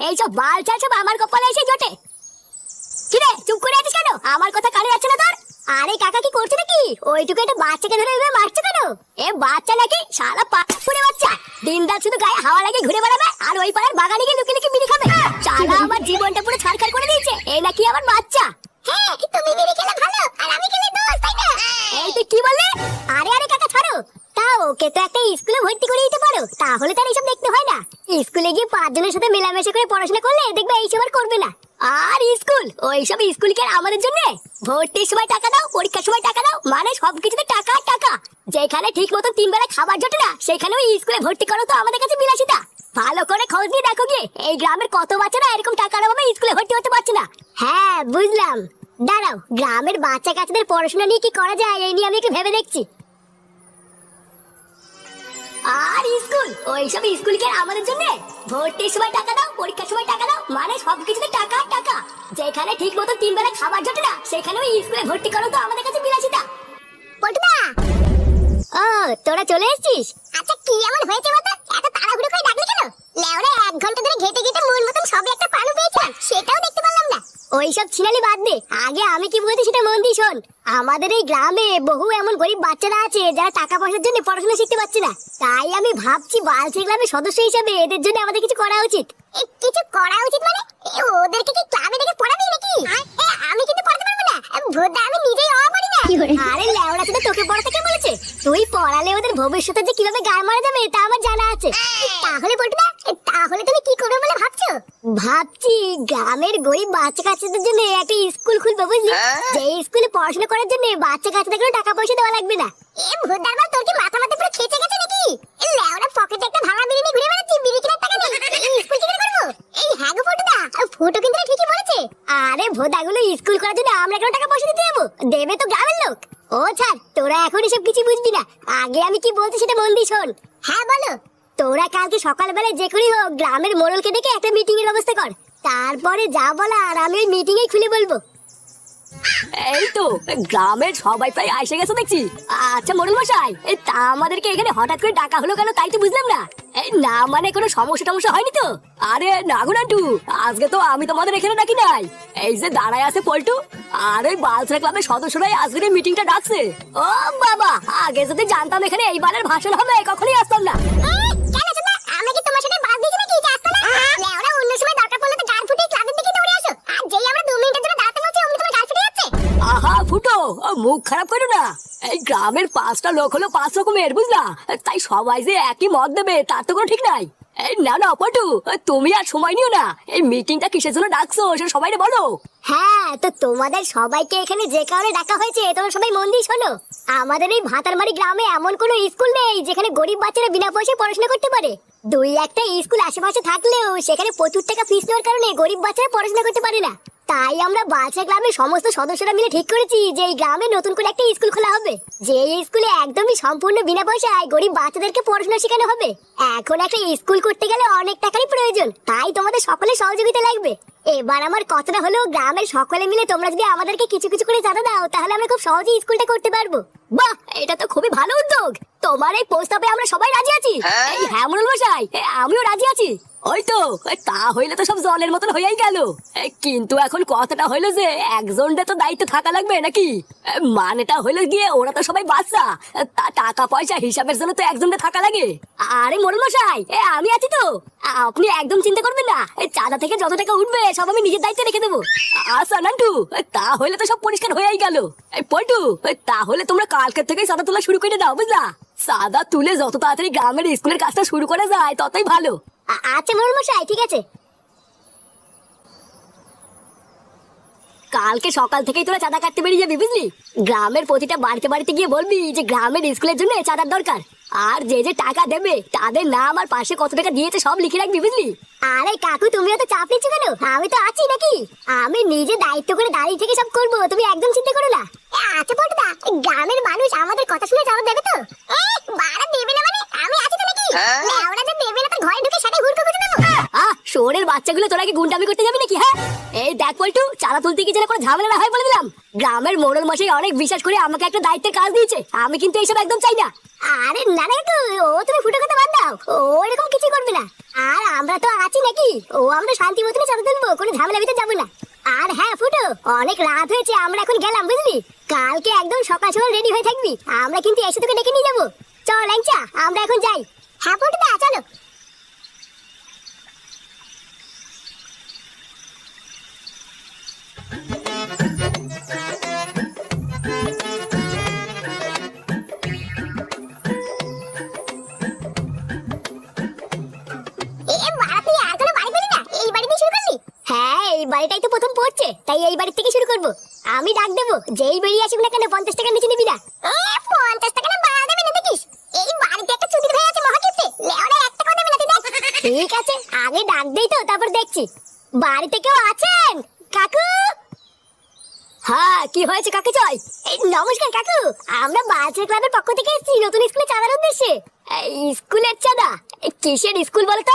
এইসব বাল চাল সব আমার কপালে এসে জোটে। কিরে চুপ করে আছিস কেন? আমার কথা কানে যাচ্ছে না তোর? আরে কাকা কি করছে নাকি? ওইটুকু একটা বাচ্চাকে ধরে এভাবে মারছে কেন? এ বাচ্চা নাকি শালা পাড়ে বাচ্চা, দিন রাত শুধু গায়ে হাওয়া লাগিয়ে ঘুরে বেড়াবে আর ওই পাড়ার বাগানে গিয়ে লুকিয়ে লুকিয়ে বিড়ি খাবে। শালা আমার জীবনটা পুরো ছারখার করে দিয়েছে। এই নাকি আমার বাচ্চা? হ্যাঁ তুমি বিড়ি খেলে ভালো আর আমি খেলে দোষ, তাই না? এই তুই কি বললি? আরে আরে কাকা ছাড়ো। তা ওকে তো একটা স্কুলে ভর্তি করে দিতে পারো, তাহলে তার এইসব দেখতে হয় না। স্কুলে গিয়ে 5 জনের সাথে মেলামেশা করে পড়াশোনা করলে দেখবে এইসব আর করবে না। আর স্কুল, ওইসব স্কুল কি আর আমাদের জন্য? ভর্তির সময় টাকা দাও, পরীক্ষার সময় টাকা দাও, মানে সবকিছুতে টাকা টাকা। যেখানে ঠিক মতো 3 বেলা খাবার জোটে না, সেখানে ওই স্কুলে ভর্তি করো তো আমাদের কাছে বিলাসিতা। ভালো করে খোঁজ নিয়ে দেখো গিয়ে এই গ্রামের কত বাচ্চারা এরকম টাকার অভাবে স্কুলে ভর্তি হতে পারছে না। হ্যাঁ বুঝলাম, দাঁড়াও গ্রামের বাচ্চা কাচ্চাদের পড়াশোনা নিয়ে কি করা যায় এই নিয়ে আমি একটু ভেবে দেখছি। আর স্কুল, ওইসব স্কুল কি আর আমাদের জন্য? ভর্তির সময় টাকা দাও, পরীক্ষার সময় টাকা দাও, মানে সবকিছুতে টাকা টাকা। যেখানে ঠিক মতো 3 বেলা খাবার জোটে না, সেখানে ওই স্কুলে ভর্তি করো তো আমাদের কাছে বিলাসিতা। পটুদা, ও তোরা চলে এসেছিস? আচ্ছা কি এমন হয়েছে বলতো? এত তাড়াহুড়ো করে ডাকলি কেন? লেওরা 1 ঘন্টা ধরে ঘেটে ঘেটে মন মতন সবে একটা পানু পেয়েছিলাম, সেটাও দেখতে পারলাম না। ওইসব ছিনালি বাদ দে, আগে আমি কি বলছি সেটা মন দিয়ে শোন। আমাদের এই গ্রামে বহু এমন গরিব বাচ্চারা আছে যারা টাকা পয়সার জন্য পড়াশোনা শিখতে পারছে না। তাই আমি ভাবছি বালছে গ্রামের সদস্য হিসেবে এদের জন্য আমাদের কিছু করা উচিত। কিছু করা উচিত মানে? ওদেরকে কি ক্লাবে ডেকে পড়াবি নাকি? আমি কিন্তু পড়াতে পারবো না, ভোদা আমি নিজেই অ পারি না। আরে লেওড়া তো তোকে পড়াতে কে বলেছে? তুই পড়ালে ওদের ভবিষ্যতে যে কিভাবে গায়ে মারা যাবে তা আমার জানা আছে। তাহলে পড়বে, তাহলে তুমি কি করবে বলে ভাবছো? ভাবছি গ্রামের গরিব বাচ্চা কাচ্চাদের জন্য একটা স্কুল খুলবো, বুঝলি? যে স্কুলে পড়াশোনা করার জন্য বাচ্চা কাচ্চাদের টাকা পয়সা দেওয়া লাগবে না। এ ভোদার বাল, তোর কি মাথা মাথা পুরো খেচে গেছে নাকি? এই লেওড়া পকেটে একটা ভাঙা বিড়ি নিয়ে ঘুরে বেড়াচ্ছি, বিড়ি কেনার টাকা নেই, এই স্কুল কি করে করবো? এই হ্যাঁ গো পটুদা, ফুটো কিন্তু ঠিকই বলেছে। আরে ভোদাগুলো স্কুল করার জন্য আমরা কেন টাকা পয়সা দিতে যাবো? দেবে তো গ্রামের লোক। ও ছাড়, তোরা এখন এসব কিছু বুঝবি না। আগে আমি কি বলছি সেটা মন দিয়ে শোন। হ্যাঁ বলো। তোরা কালকে সকালবেলায় যে করেই হোক গ্রামের মোড়লকে ডেকে একটা মিটিং এর ব্যবস্থা কর। তারপরে যা বলার আমি ওই মিটিং এ খুলে বলবো। এই তো গ্রামের সবাই প্রায় এসে গেছে দেখছি। আচ্ছা মোড়ল মশাই, তা আমাদেরকে এখানে হঠাৎ করে ডাকা হলো কেন তাই তো বুঝলাম না। এই না মানে কোনো সমস্যা টমস্যা হয়নি তো? আরে না গো নান্টু, আজকে তো আমি তোমাদের এখানে ডাকি নাই। এই যে দাঁড়ায় আছে পল্টু আর ওই বালছড়া ক্লাবের সদস্যরাই আজকের এই মিটিংটা ডাকছে। ও বাবা, আগে যদি জানতাম এখানে এইবারের ভাষণ হবে কখনোই আসতাম না। আমি কি তোমার সাথে বাদ দিয়েছি নাকি যে আসতাম না? লেওরা অন্য সময় দরকার পড়লে তো গান ফুটে ক্লাবের দিকে দৌড়ে আসো, আর যেই আমরা 2 মিনিটের জন্য দাঁড়াতে বলছি অমনি তোমার গান ফুটে যাচ্ছে। আহা ফুটো, মুখ খারাপ করো না। এই গ্রামের 5টা লোক হলো 5 রকমের, বুঝলা? তাই সবাই যে একই মত দেবে তার তো কোনো ঠিক নাই। এই না না পটু, তুমি আর সময় নিও না। এই মিটিংটা কিসের জন্য ডাকছো সেটা সবাইকে বলো। হ্যাঁ, তো তোমাদের সবাইকে এখানে যে কারণে ডাকা হয়েছে তোমরা সবাই মন দিয়ে শোনো। আমাদের এই ভাতারমারি গ্রামে এমন কোনো স্কুল নেই যেখানে গরিব বাচ্চারা বিনা পয়সায় পড়াশোনা করতে পারে। 2-1টা স্কুল আশেপাশে থাকলেও সেখানে প্রচুর টাকা ফিস নেওয়ার কারণে গরিব বাচ্চারা পড়াশোনা করতে পারে না। তাই আমরা বাচ্চা গ্রামের সমস্ত সদস্যরা মিলে ঠিক করেছি যে এই গ্রামে নতুন করে একটা স্কুল খোলা হবে, যে স্কুলে একদমই সম্পূর্ণ বিনা পয়সায় গরিব বাচ্চাদেরকে পড়াশোনা শেখানো হবে। এখন একটা স্কুল করতে গেলে অনেক টাকারই প্রয়োজন, তাই তোমাদের সকলের সহযোগিতা লাগবে। এবার আমার কথাটা হলো গ্রামের সকলে মিলে তোমরা যদি আমাদেরকে কিছু কিছু করে চাঁদা দাও তাহলে আমরা খুব সহজেই স্কুলটা করতে পারবো। বাহ, এটা তো খুবই ভালো উদ্যোগ। তোমার এই প্রস্তাবে আমরা সবাই রাজি আছি। এই হ্যাঁ মোড়ল মশাই, আমিও রাজি আছি। ওই তো, তা হইলে তো সব জলের মতন হয়েই গেল। কিন্তু এখন কথাটা হইলো যে একজনটা তো দায়িত্ব থাকা লাগবে নাকি? মানেটা হইলো গিয়ে ওরা তো সবাই বাচ্চা, তা টাকা পয়সা হিসাবের জন্য তো একজনটা থাকা লাগে। আরে মোড়ল মশাই, আমি আছি তো, আপনি একদম চিন্তা করবেন না। চাঁদা থেকে যত টাকা উঠবে সব আমি নিজের দায়িত্বে রেখে দেবো। আচ্ছা নান্টু, তা হইলে তো সব পরিষ্কার হয়েই গেল। পল্টু, তাহলে তোমরা কালকের থেকেই চাঁদা তোলা শুরু করে দাও, বুঝলা? চাঁদা তুলে যত তাড়াতাড়ি গ্রামের স্কুলের কাজটা শুরু করা যায় ততই ভালো। আচ্ছা মোড়ল মশাই, ঠিক আছে। কালকে সকাল থেকেই তোরা চাঁদা কাটতে বেরিয়ে যাবি, বুঝলি? গ্রামের প্রতিটা বাড়িতে বাড়িতে গিয়ে বলবি যে গ্রামের স্কুলের জন্য চাঁদার দরকার। আর যে যে টাকা দেবে তাদের নাম আর পাশে কত টাকা দিয়েছে সব লিখে রাখবি, বুঝলি? আরে কাকু, তুমিও তো চাপ নিচ্ছ কেন? আমি তো আছি নাকি? আমি নিজে দায়িত্ব করে দাঁড়িয়ে থেকে সব করবো, তুমি একদম চিন্তা করো না। আচ্ছা পটুদা, গ্রামের মানুষ আমাদের কথা শুনে চাঁদা দেবে তো? বাড়া দেবে না মানে? আমি আছি তো নাকি? ওরা যে দেবে না তো ঘরে ঢুকে সাথে হুড়কো করে দেবো। শহরের বাচ্চাগুলো তোরা কি গুন্ডামি করতে যাবি নাকি? হ্যাঁ, এই দেখ পল্টু, চাঁদা তুলতে কি যেন কোনো ঝামেলা না হয় বলে দিলাম। গ্রামের মোড়ল মশাই অনেক বিশ্বাস করে আমাকে একটা দায়িত্বের কাজ দিয়েছে, আমি কিন্তু এইসব একদম চাই না। আরে না না কাকু, ও তুমি ফুটো কথা বাদ দাও, ও এরকম কিছু করবে না। আর আমরা তো আছি নাকি, ও আমরা শান্তি মতনে চাঁদা তুলবো, কোনো ঝামেলা ভিতরে যাবো না। আর হ্যাঁ ফুটো, অনেক রাত হয়েছে, আমরা এখন গেলাম বুঝলি। কালকে একদম সকাল সকাল রেডি হয়ে থাকবি, আমরা কিন্তু এসে তোকে ডেকে নিয়ে যাবো। চল ল্যাংচা, আমরা এখন যাই। হ্যাঁ ফুটো দা, চলো। হ্যাঁ, এই বাড়িটাই তো প্রথম পড়ছে, তাই এই বাড়ি থেকে শুরু করবো। আমি ডাক দেবো, যেই বেরিয়ে আসুক না কেন 50 টাকা নিচে নিবি না। 50 টাকা না বাড়া দেবে না দেখিস, এই বাড়িতে একটা চুদির ভাই আছে মহাকিপতে, লেওড়া একটা কথা দেবে না তুই দেখ। ঠিক আছে, আগে ডাক দেই তো, তারপর দেখছি। বাড়িতে কেউ আছেন কাকু? হ্যাঁ, কি হয়েছে কাকু? চাই। নমস্কার কাকু, আমরা বাচ্চা ক্লাবের পক্ষ থেকে এসেছি নতুন স্কুলে চাঁদার উদ্দেশ্যে। স্কুলের চাঁদা? কিসের স্কুল বলতো?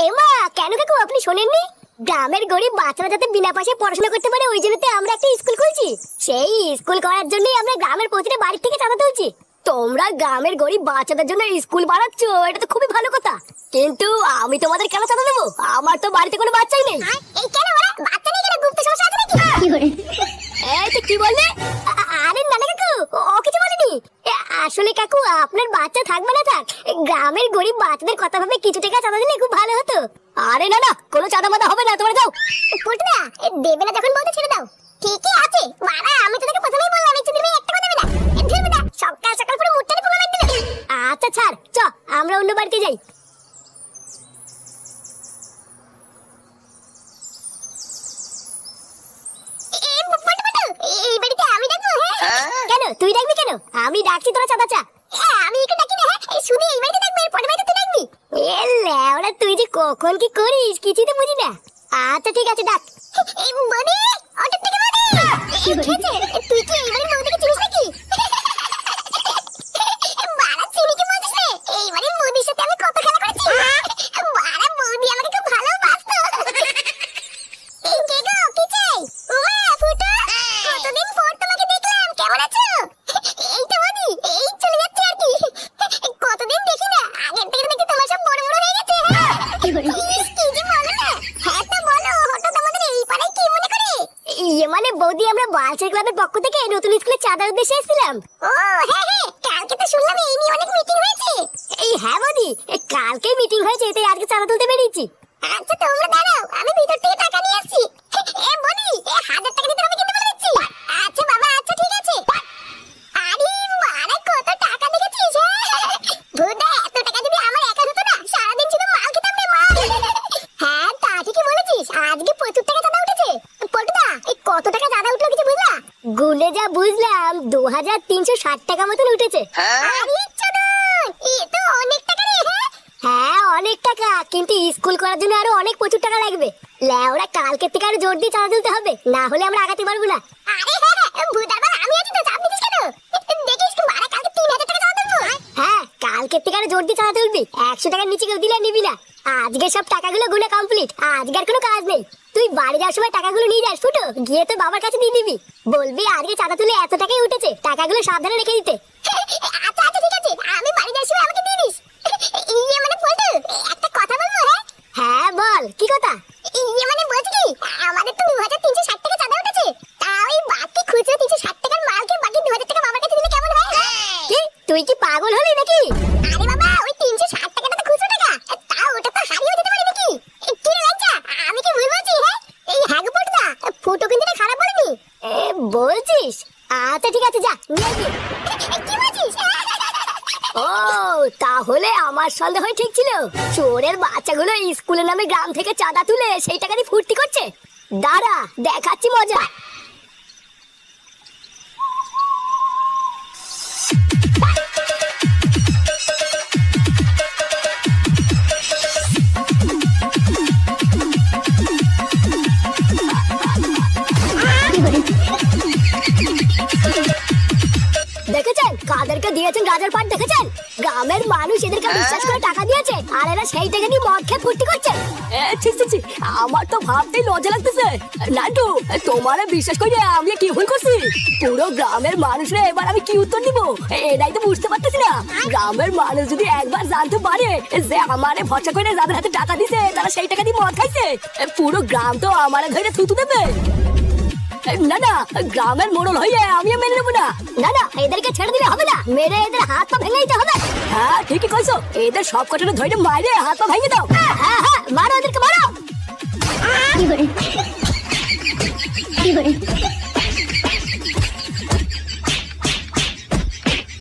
এমা, কেন কাকু আপনি শোনেননি? গ্রামের গরিব বাচ্চারা যাতে বিনা পয়সায় পড়াশোনা করতে পারে, ওই জন্যতে আমরা একটা স্কুল খুলছি। সেই স্কুল করার জন্যই আমরা গ্রামের প্রতিটা বাড়ি থেকে চাঁদা তুলছি। তোমরা গ্রামের গরিব বাচ্চাদের জন্য স্কুল বানাচ্ছ, এটা তো খুবই ভালো কথা, কিন্তু আমি তোমাদের কেন চাঁদা দেবো? আমার তো বাড়িতে কোনো বাচ্চাই নেই। এই কেন ওরা বাচ্চা নেই, কেন গুপ্ত সমস্যা আছে নাকি? এই তো কি বললে? আরে না না কাকু, ও কিছু বলেনি। আসলে কাকু, আপনার বাচ্চা থাকবে না থাক, গ্রামের গরিব বাচ্চাদের কথা ভাবে কিছু টাকা চাঁদা দিলে খুব ভালো হতো। আরে না না, কোনো চাঁদা মাদা হবে না, তোমরা যাও। পল্টুদা, দেবে না যখন বলতে ছেড়ে দাও। ঠিকই আছে বাড়া, আমি তোকে প্রথমেই বললাম এই চুদির ভাই একটা কথা দেবে না। ধরবে না, সকাল সকাল পুরো মুটটারে পুরো লাগ দিলে। আচ্ছা ছাড়, চ আমরা অন্য বাড়িতে যাই। এই বাড়িতে আমি ডাকবো? হ্যাঁ কেন, তুই ডাকবি কেন? আমি ডাকছি, তোরা চাঁদা চা। আমি একটু ডাকি না, শুধু এই বাড়িতে ডাকবি, পরের বাড়িতে তুই ডাকবি? এ লেওড়া, তুই যে কখন কি করিস কিছুই তো বুঝি না। আচ্ছা ঠিক আছে, ডাক। এই বনি, অটো থেকে বনি। তুই কি এই বাড়ির বউদিকে চিনিস নাকি? বাড়া চিনি কি বলছিস রে? এই বাড়ির বউদির সাথে আমি কত খেলা করেছি। বাড়া বউদি আমাকে খুব ভালোবাসতো। এই কে গো, কি চাই? ওমা ফুটো, কতদিন পর তোমাকে দেখলাম, কেমন আছো? এই তো বনি, এই চলে যাচ্ছে আর কি। কতদিন দেখি না, আগের থেকে দেখি তোমার সব বড় বড় হয়ে গেছে। কি যে বলো না। হ্যাঁ তো বলো, হঠাৎ আমাদের এই পাড়ায় কি মনে করে? ইয়ে মানে বৌদি, আমরা বালচার ক্লাবের পক্ষ থেকে নতুন স্কুলে চাঁদার উদ্দেশ্যে এসেছিলাম। ও হ্যাঁ হ্যাঁ, কালকে তো শুনলাম এই নিয়ে অনেক মিটিং হয়েছে। এই হ্যাঁ বৌদি, কালকে মিটিং হয়েছে, তাই আজকে চাঁদা তুলতে বেরিয়েছি। আচ্ছা তোমরা দাঁড়াও, আমি ভিতর থেকে টাকা নিয়ে আসছি। এ বনি, 1000 টাকা দিতে আমি কিন্তু বলে দিচ্ছি। আচ্ছা বাবা, আচ্ছা ঠিক আছে। আরে মারা, কত টাকা দেখেছিস? ভুদা, এত টাকা যদি আমার একা হতো না, সারাদিন শুধু মাল খেতাম রে মাল। হ্যাঁ তা ঠিকই বলেছিস, আজকে প্রচুর টাকা চাঁদা উঠেছে। পল্টুদা, এই কত টাকা চাঁদা উঠলো কিছু বুঝলা? গুনে যা বুঝলাম 2360 টাকা মতন উঠেছে। আরে চোদন, এ তো অনেক টাকা রে। হ্যাঁ অনেক টাকা, কিন্তু স্কুল করার জন্য আরো অনেক প্রচুর টাকা লাগবে। লেওরা, কালকে থেকে আরো জোর দিয়ে চাঁদা তুলতে হবে, না হলে আমরা আগাতে পারবো না। আরে হ্যাঁ, ভুদার বাবা আমি আছি তো, চাপ দিস কেন? দেখিস কি মারা, কালকে 3000 টাকা চাঁদা তুলবো। হ্যাঁ, কালকে থেকে আরো জোর দিয়ে চাঁদা তুলবি, 100 টাকার নিচে কেউ দিলে নিবি না। আজকে সব টাকাগুলো গুনে কমপ্লিট, আজকে আর কোনো কাজ নেই। তুই বাড়ি যাওয়ার সময় টাকাগুলো নিয়ে যাস ফুটো, গিয়ে তোর বাবার কাছে দিয়ে দিবি, বলবি আজকে চাঁদা তুলে এত টাকাই উঠেছে, টাকাগুলো সাবধানে রেখে দিতে। আচ্ছা আচ্ছা ঠিক আছে, আমি বাড়ি যাওয়ার সময় আমাকে দিয়ে দিস। ইয়ে মানে পল্টু, একটা কথা বলবো? হ্যাঁ হ্যাঁ বল, কি কথা? ইয়ে মানে বলছি কি, আমাদের তো 2360 টাকা চাঁদা উঠেছে, তা ওই বাকি খুচরো 360 টাকার মালকে বাকি 2000 টাকা বাবার কাছে দিলে কেমন হয়? কি, তুই কি পাগল হলি নাকি? আরে বাবা, ওই 360 টাকাটা তো খুচরো টাকা, তা ওটা তো হারিয়ে যেতে পারে নাকি? কি রে লাঞ্চা, আমি কি ভুল বলছি? হ্যাঁ এই হ্যাঁ গো পল্টুদা, ফুটো কিন্তু খারাপ বলেনি। বলছিস? আচ্ছা ঠিক আছে, যা নিয়ে আসবি। কি বলছিস? ও তাহলে আমার সন্দেহ ঠিক ছিল, চোরের বাচ্চাগুলো স্কুলের নামে গ্রাম থেকে চাঁদা তুলে সেই টাকা দিয়ে ফুর্তি করছে। দাঁড়া, দেখাচ্ছি মজা। দেখেছেন কাদেরকে দিয়েছেন রাজার পাট, দেখেছেন? গ্রামের মানুষ এদেরকে বিশ্বাস করে টাকা দিয়েছে আর এরা সেই টাকা দিয়ে মদ খেয়ে ফুর্তি করছে। ছি ছি ছি, আমার তো ভাবতেই লজ্জা লাগতেছে। নান্টু, তোমারে বিশ্বাস করে আমি কি ভুল করছি? পুরো গ্রামের মানুষরা এবার আমি কি উত্তর দিব এটাই তো বুঝতে পারতেছি না। গ্রামের মানুষ যদি একবার জানতে পারে যে আমারে ভরসা করে যাদের হাতে টাকা দিছে তারা সেই টাকা দিয়ে মদ খাইছে, পুরো গ্রাম তো আমারে ধরে থুতু দেবে। না না, গ্রামের মোড়ল হইয়া আমি মেনে নেবো না। না না, এদেরকে ছেড়ে দিলে হবে না, মেরে এদের হাত পা ভেঙে দিতে হবে। হ্যাঁ ঠিকই কইছো, এদের সব কটারে ধরে মাইরে হাত পা ভেঙে দাও। হ্যাঁ হ্যাঁ, মারো এদেরকে মারো। কি করে